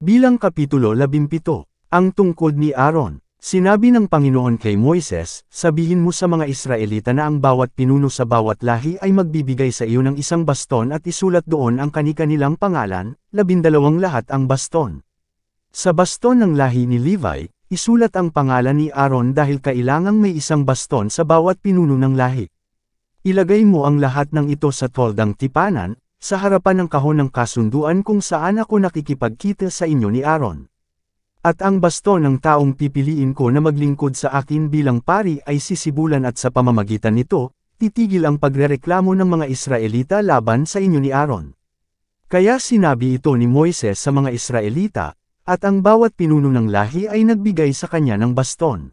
Bilang Kapitulo 17, ang tungkod ni Aaron. Sinabi ng Panginoon kay Moises, sabihin mo sa mga Israelita na ang bawat pinuno sa bawat lahi ay magbibigay sa iyo ng isang baston at isulat doon ang kani-kanilang pangalan, 12 lahat ang baston. Sa baston ng lahi ni Levi, isulat ang pangalan ni Aaron dahil kailangang may isang baston sa bawat pinuno ng lahi. Ilagay mo ang lahat ng ito sa toldang tipanan, sa harapan ng kahon ng kasunduan kung saan ako nakikipagkita sa inyo ni Aaron. At ang baston ng taong pipiliin ko na maglingkod sa akin bilang pari ay sisibulan at sa pamamagitan nito, titigil ang pagrereklamo ng mga Israelita laban sa inyo ni Aaron. Kaya sinabi ito ni Moises sa mga Israelita, at ang bawat pinuno ng lahi ay nagbigay sa kanya ng baston.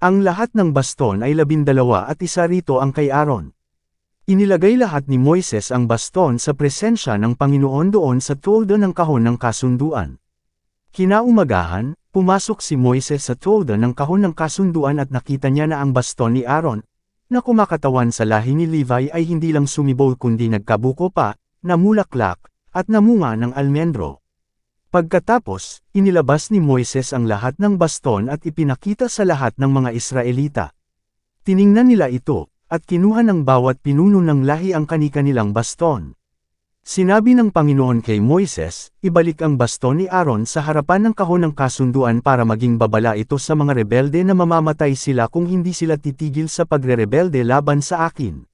Ang lahat ng baston ay 12 at isa rito ang kay Aaron. Inilagay lahat ni Moises ang baston sa presensya ng Panginoon doon sa tolda ng kahon ng kasunduan. Kinaumagahan, pumasok si Moises sa tolda ng kahon ng kasunduan at nakita niya na ang baston ni Aaron, na kumakatawan sa lahi ni Levi ay hindi lang sumibol kundi nagkabuko pa, namulaklak, at namunga ng almendro. Pagkatapos, inilabas ni Moises ang lahat ng baston at ipinakita sa lahat ng mga Israelita. Tiningnan nila ito, at kinuha ng bawat pinuno ng lahi ang kani-kanilang baston. Sinabi ng Panginoon kay Moises, ibalik ang baston ni Aaron sa harapan ng kahon ng kasunduan para maging babala ito sa mga rebelde na mamamatay sila kung hindi sila titigil sa pagrerebelde laban sa akin.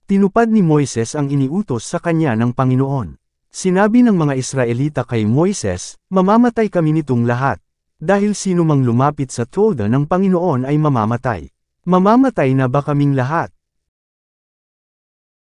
Tinupad ni Moises ang iniutos sa kanya ng Panginoon. Sinabi ng mga Israelita kay Moises, mamamatay kami nitong lahat, dahil sino mang lumapit sa tolda ng Panginoon ay mamamatay. Mamamatay na ba kaming lahat?